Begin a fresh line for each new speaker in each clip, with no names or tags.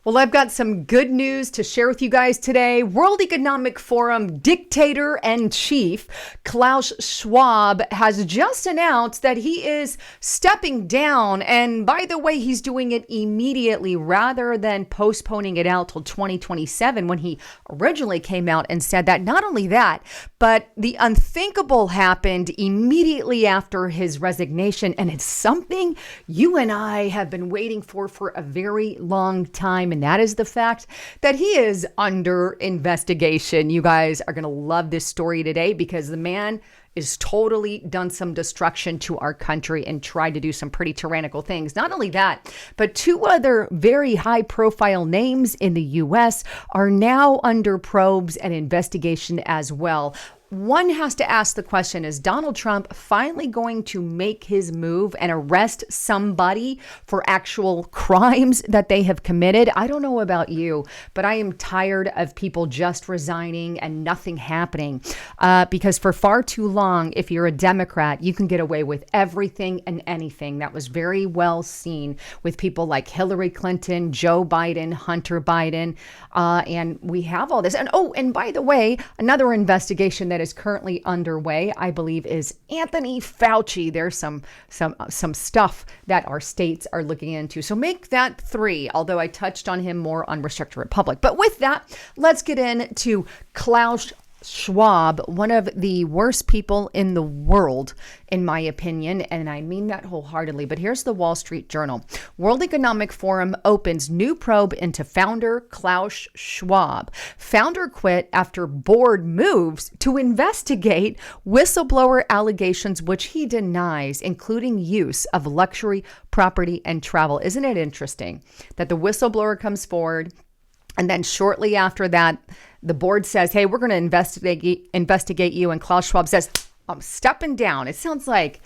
Well, I've got some good news to share with you guys today. World Economic Forum dictator and chief Klaus Schwab has just announced that he is stepping down. And by the way, he's doing it immediately rather than postponing it out till 2027 when he originally came out and said that. Not only that, but the unthinkable happened immediately after his resignation. And it's something you and I have been waiting for a very long time. And that is the fact that he is under investigation. You guys are going to love this story today because the man is totally done some destruction to our country and tried to do some pretty tyrannical things. Not only that, but two other very high profile names in the U.S. are now under probes and investigation as well. One has to ask the question, is Donald Trump finally going to make his move and arrest somebody for actual crimes that they have committed? I don't know about you, but I am tired of people just resigning and nothing happening because for far too long, if you're a Democrat, you can get away with everything and anything. That was very well seen with people like Hillary Clinton, Joe Biden, Hunter Biden, and we have all this. And by the way, another investigation that is currently underway, I believe, is Anthony Fauci. There's some stuff that our states are looking into. So make that 3, although I touched on him more on Restricted Republic. But with that, let's get into Klaus Schwab, one of the worst people in the world, in my opinion, and I mean that wholeheartedly. But here's the Wall Street Journal. World Economic Forum opens new probe into founder Klaus Schwab. Founder quit after board moves to investigate whistleblower allegations, which he denies, including use of luxury property and travel. Isn't it interesting that the whistleblower comes forward and then shortly after that, the board says, hey, we're going to investigate you. And Klaus Schwab says, I'm stepping down. It sounds like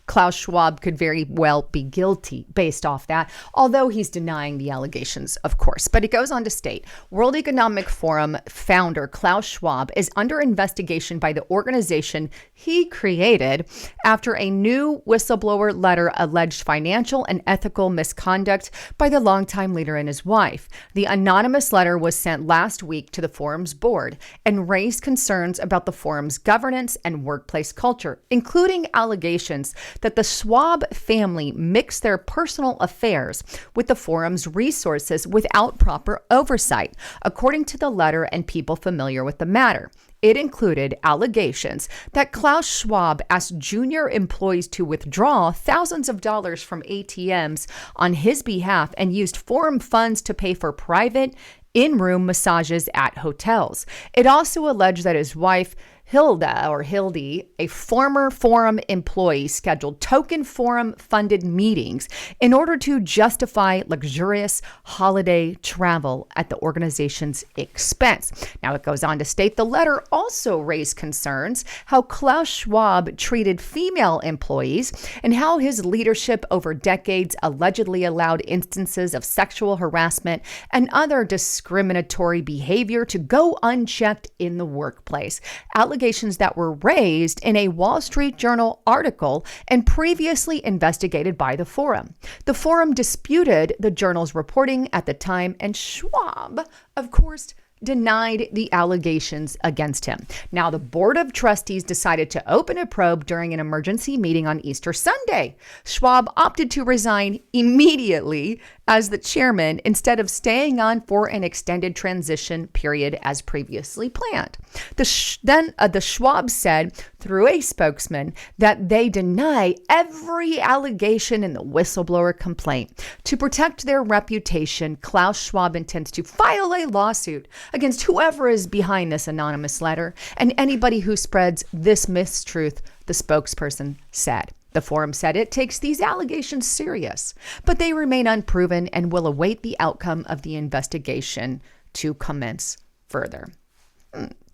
Klaus Schwab could very well be guilty based off that, although he's denying the allegations, of course. But it goes on to state, World Economic Forum founder Klaus Schwab is under investigation by the organization he created after a new whistleblower letter alleged financial and ethical misconduct by the longtime leader and his wife. The anonymous letter was sent last week to the forum's board and raised concerns about the forum's governance and workplace culture, including allegations that the Schwab family mixed their personal affairs with the forum's resources without proper oversight, according to the letter and people familiar with the matter. It included allegations that Klaus Schwab asked junior employees to withdraw thousands of dollars from ATMs on his behalf and used forum funds to pay for private in-room massages at hotels. It also alleged that his wife, Hildy, a former forum employee, scheduled token forum-funded meetings in order to justify luxurious holiday travel at the organization's expense. Now, it goes on to state the letter also raised concerns how Klaus Schwab treated female employees and how his leadership over decades allegedly allowed instances of sexual harassment and other discriminatory behavior to go unchecked in the workplace. Allegations that were raised in a Wall Street Journal article and previously investigated by the forum. The forum disputed the journal's reporting at the time, and Schwab, of course, denied the allegations against him. Now, the Board of Trustees decided to open a probe during an emergency meeting on Easter Sunday. Schwab opted to resign immediately as the chairman instead of staying on for an extended transition period as previously planned. The Schwab said through a spokesman that they deny every allegation in the whistleblower complaint. To protect their reputation, Klaus Schwab intends to file a lawsuit against whoever is behind this anonymous letter and anybody who spreads this mistruth, the spokesperson said. The forum said it takes these allegations serious, but they remain unproven and will await the outcome of the investigation to commence further.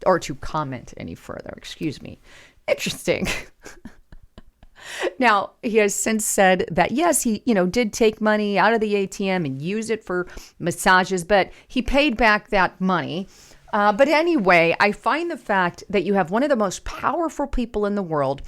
Or to comment any further, excuse me. Interesting. Now, he has since said that, yes, he, did take money out of the ATM and use it for massages, but he paid back that money. But anyway, I find the fact that you have one of the most powerful people in the world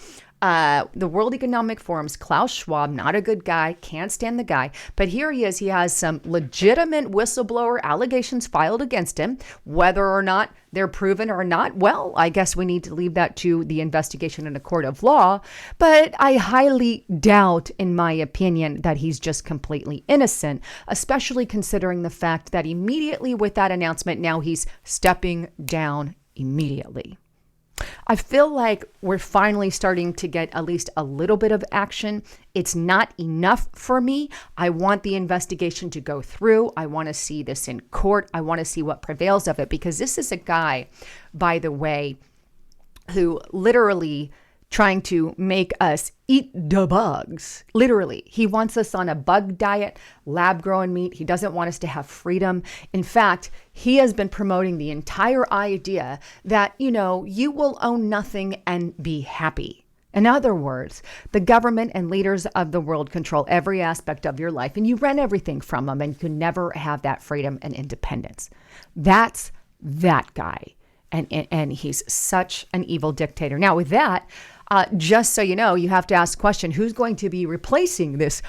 the World Economic Forum's Klaus Schwab, not a good guy, can't stand the guy, but here he is. He has some legitimate whistleblower allegations filed against him. Whether or not they're proven or not, well, I guess we need to leave that to the investigation in a court of law. But I highly doubt, in my opinion, that he's just completely innocent, especially considering the fact that immediately with that announcement, now he's stepping down immediately. I feel like we're finally starting to get at least a little bit of action. It's not enough for me. I want the investigation to go through. I want to see this in court. I want to see what prevails of it, because this is a guy, by the way, who literally trying to make us eat the bugs. Literally, he wants us on a bug diet, lab-grown meat. He doesn't want us to have freedom. In fact, he has been promoting the entire idea that, you will own nothing and be happy. In other words, the government and leaders of the world control every aspect of your life, and you rent everything from them, and you can never have that freedom and independence. That's that guy. And he's such an evil dictator. Now, with that, just so you know, you have to ask the question, who's going to be replacing this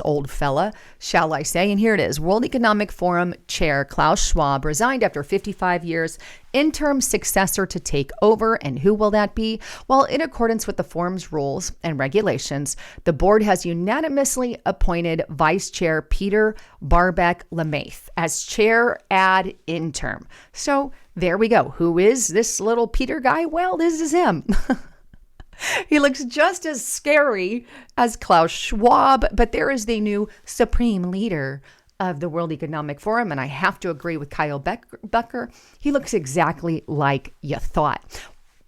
old fella, shall I say? And here it is. World Economic Forum Chair Klaus Schwab resigned after 55 years. Interim successor to take over. And who will that be? Well, in accordance with the forum's rules and regulations, the board has unanimously appointed Vice Chair Peter Barbeck-Lemaith as chair ad interim. So there we go. Who is this little Peter guy? Well, this is him. He looks just as scary as Klaus Schwab, but there is the new supreme leader of the World Economic Forum, and I have to agree with Kyle Becker. He looks exactly like you thought.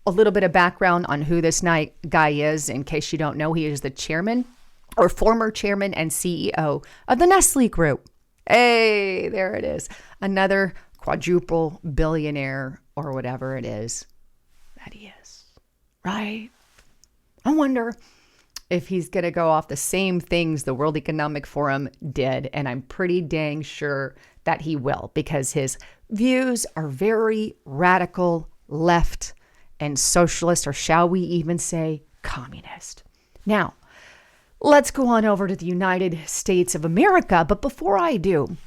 A little bit of background on who this guy is, in case you don't know. He is the chairman or former chairman and CEO of the Nestle Group. Hey, there it is. Another quadruple billionaire or whatever it is that he is, right? I wonder if he's going to go off the same things the World Economic Forum did, and I'm pretty dang sure that he will, because his views are very radical left and socialist, or shall we even say communist. Now, let's go on over to the United States of America, but before I do,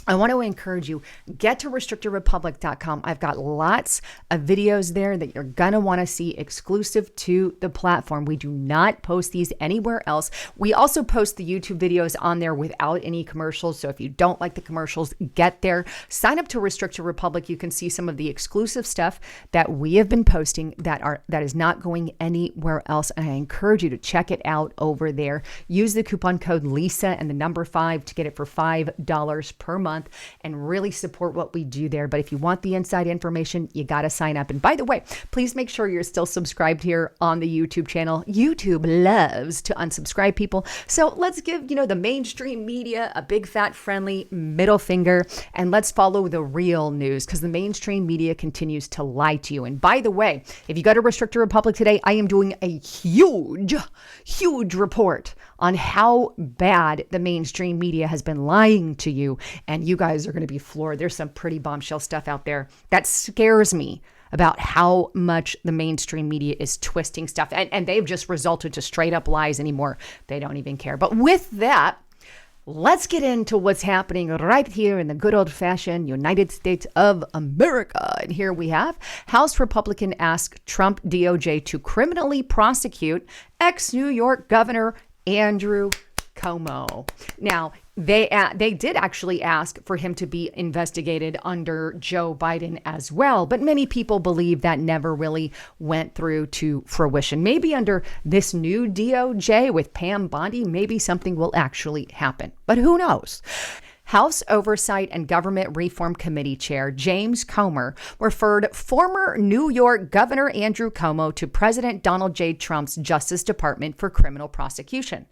I want to encourage you, get to restrictedrepublic.com. I've got lots of videos there that you're going to want to see exclusive to the platform. We do not post these anywhere else. We also post the YouTube videos on there without any commercials. So if you don't like the commercials, get there. Sign up to Restricted Republic. You can see some of the exclusive stuff that we have been posting that is not going anywhere else. And I encourage you to check it out over there. Use the coupon code LISA and the number 5 to get it for $5 per month. And really support what we do there. But if you want the inside information, you got to sign up. And by the way, please make sure you're still subscribed here on the YouTube channel. YouTube loves to unsubscribe people. So let's give, the mainstream media a big fat friendly middle finger, and let's follow the real news, because the mainstream media continues to lie to you. And by the way, if you go to Restricted Republic today, I am doing a huge report on how bad the mainstream media has been lying to you. And you guys are going to be floored. There's some pretty bombshell stuff out there that scares me about how much the mainstream media is twisting stuff. And they've just resulted to straight up lies anymore. They don't even care. But with that, let's get into what's happening right here in the good old fashioned United States of America. And here we have House Republican ask Trump DOJ to criminally prosecute ex-New York Governor Andrew Cuomo. Now, they did actually ask for him to be investigated under Joe Biden as well, but many people believe that never really went through to fruition. Maybe under this new DOJ with Pam Bondi, maybe something will actually happen, but who knows? House Oversight and Government Reform Committee Chair James Comer referred former New York Governor Andrew Cuomo to President Donald J. Trump's Justice Department for criminal prosecution.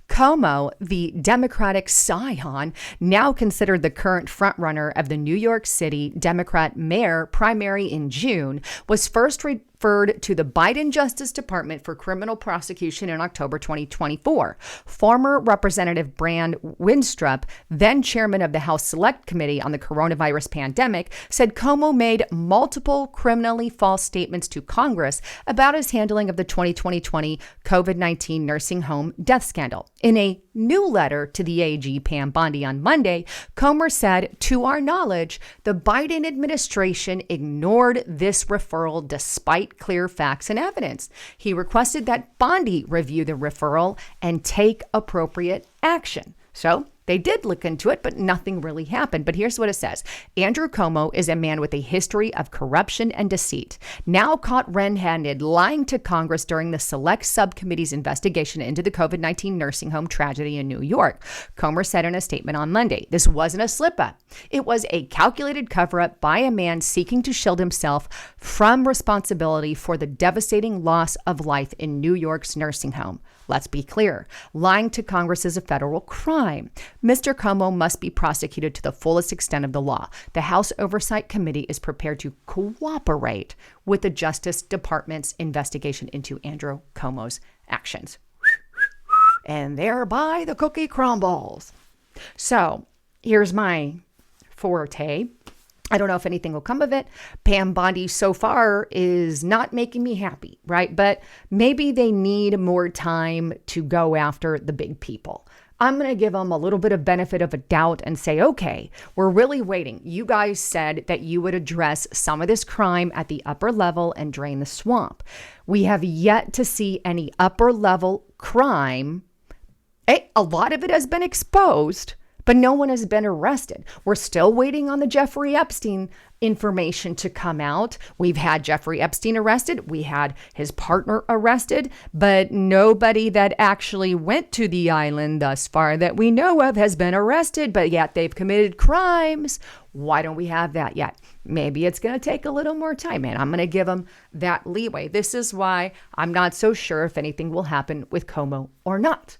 Cuomo, the Democratic scion, now considered the current frontrunner of the New York City Democrat mayor primary in June, was first transferred to the Biden Justice Department for criminal prosecution in October 2024. Former Representative Brand Winstrup, then chairman of the House Select Committee on the coronavirus pandemic, said Cuomo made multiple criminally false statements to Congress about his handling of the 2020 COVID-19 nursing home death scandal. In a new letter to the AG Pam Bondi on Monday, Comer said, "To our knowledge, the Biden administration ignored this referral despite clear facts and evidence." He requested that Bondi review the referral and take appropriate action. So they did look into it, but nothing really happened. But here's what it says. Andrew Cuomo is a man with a history of corruption and deceit, now caught red-handed lying to Congress during the Select Subcommittee's investigation into the COVID-19 nursing home tragedy in New York. Comer said in a statement on Monday, "This wasn't a slip-up. It was a calculated cover-up by a man seeking to shield himself from responsibility for the devastating loss of life in New York's nursing home. Let's be clear. Lying to Congress is a federal crime. Mr. Cuomo must be prosecuted to the fullest extent of the law. The House Oversight Committee is prepared to cooperate with the Justice Department's investigation into Andrew Cuomo's actions." And thereby the cookie crumbles. So here's my forte. I don't know if anything will come of it. Pam Bondi so far is not making me happy, right? But maybe they need more time to go after the big people. I'm going to give them a little bit of benefit of a doubt and say, okay, we're really waiting. You guys said that you would address some of this crime at the upper level and drain the swamp. We have yet to see any upper level crime. A lot of it has been exposed, but no one has been arrested. We're still waiting on the Jeffrey Epstein information to come out. We've had Jeffrey Epstein arrested. We had his partner arrested, but nobody that actually went to the island thus far that we know of has been arrested, but yet they've committed crimes. Why don't we have that yet? Maybe it's going to take a little more time, and I'm going to give them that leeway. This is why I'm not so sure if anything will happen with Cuomo or not.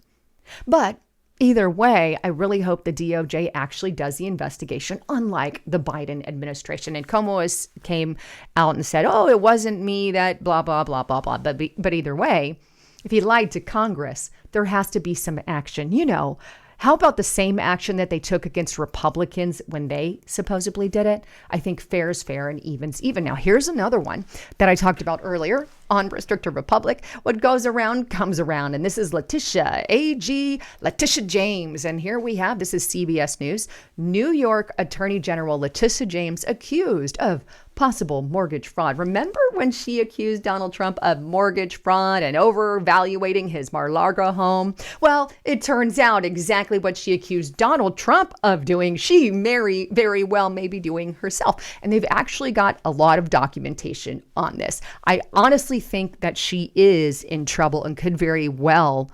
But either way, I really hope the DOJ actually does the investigation, unlike the Biden administration. And Cuomo came out and said, oh, it wasn't me that blah, blah, blah, blah, blah. But either way, if he lied to Congress, there has to be some action. You know, how about the same action that they took against Republicans when they supposedly did it? I think fair is fair and even's even. Now, here's another one that I talked about earlier on Restricted Republic. What goes around comes around. And this is Leticia James. And here we have, this is CBS News, New York Attorney General Leticia James accused of possible mortgage fraud. Remember when she accused Donald Trump of mortgage fraud and overvaluating his Mar-a-Lago home? Well, it turns out exactly what she accused Donald Trump of doing, she very well may be doing herself. And they've actually got a lot of documentation on this. I honestly think that she is in trouble and could very well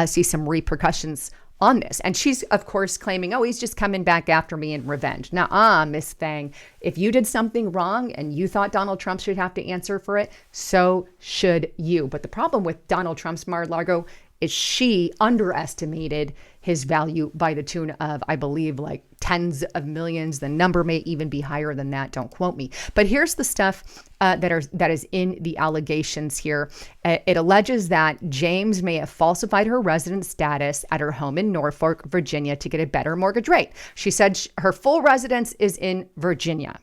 see some repercussions on this. And she's, of course, claiming, oh, he's just coming back after me in revenge. Nuh-uh, Miss Thang. If you did something wrong and you thought Donald Trump should have to answer for it, so should you. But the problem with Donald Trump's Mar-a-Lago is she underestimated his value by the tune of, I believe, like tens of millions. The number may even be higher than that. Don't quote me. But here's the stuff that is in the allegations here. It alleges that James may have falsified her resident status at her home in Norfolk, Virginia, to get a better mortgage rate. She said her full residence is in Virginia.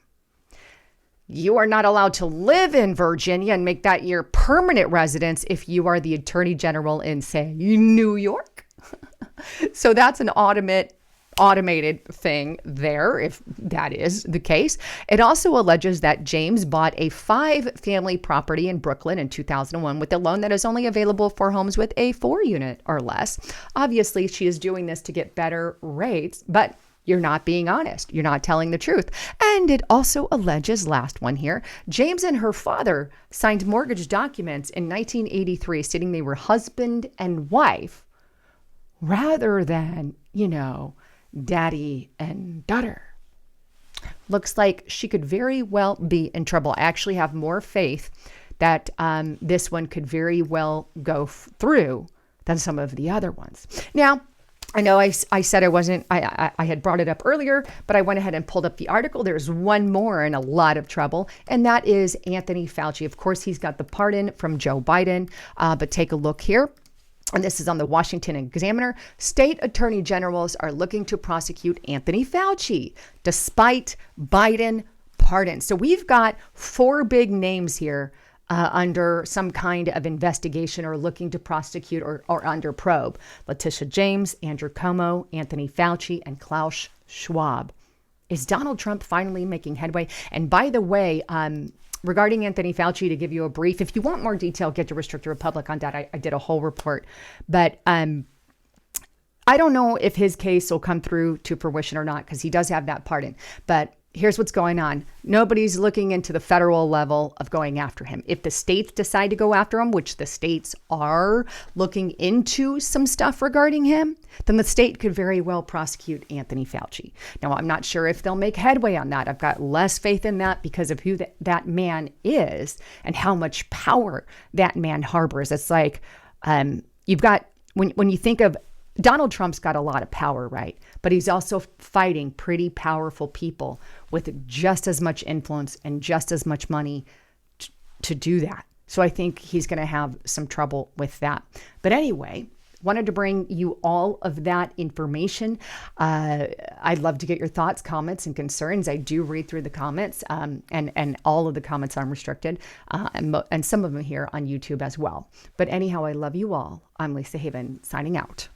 You are not allowed to live in Virginia and make that your permanent residence if you are the attorney general in, say, New York. So that's an automated thing there, if that is the case. It also alleges that James bought a 5-family property in Brooklyn in 2001 with a loan that is only available for homes with a 4-unit or less. Obviously, she is doing this to get better rates, but you're not being honest. You're not telling the truth. And it also alleges, last one here, James and her father signed mortgage documents in 1983 stating they were husband and wife rather than, daddy and daughter. Looks like she could very well be in trouble. I actually have more faith that this one could very well go through than some of the other ones. Now, I know I said I wasn't, I had brought it up earlier, but I went ahead and pulled up the article. There's one more in a lot of trouble, and that is Anthony Fauci. Of course, he's got the pardon from Joe Biden, but take a look here. And this is on the Washington Examiner. State attorney generals are looking to prosecute Anthony Fauci despite Biden pardon. So we've got four big names here under some kind of investigation or looking to prosecute or under probe. Leticia James, Andrew Cuomo, Anthony Fauci, and Klaus Schwab. Is Donald Trump finally making headway? And by the way, regarding Anthony Fauci, to give you a brief, if you want more detail, get to Restrict the Republic on that. I did a whole report. But I don't know if his case will come through to fruition or not, because he does have that pardon. But here's what's going on. Nobody's looking into the federal level of going after him. If the states decide to go after him, which the states are looking into some stuff regarding him, then the state could very well prosecute Anthony Fauci. Now, I'm not sure if they'll make headway on that. I've got less faith in that because of who that man is and how much power that man harbors. It's like you've got, when you think of Donald Trump's got a lot of power, right? But he's also fighting pretty powerful people with just as much influence and just as much money to do that. So I think he's going to have some trouble with that. But anyway, wanted to bring you all of that information. I'd love to get your thoughts, comments, and concerns. I do read through the comments, and all of the comments are restricted, and some of them here on YouTube as well. But anyhow, I love you all. I'm Lisa Haven, signing out.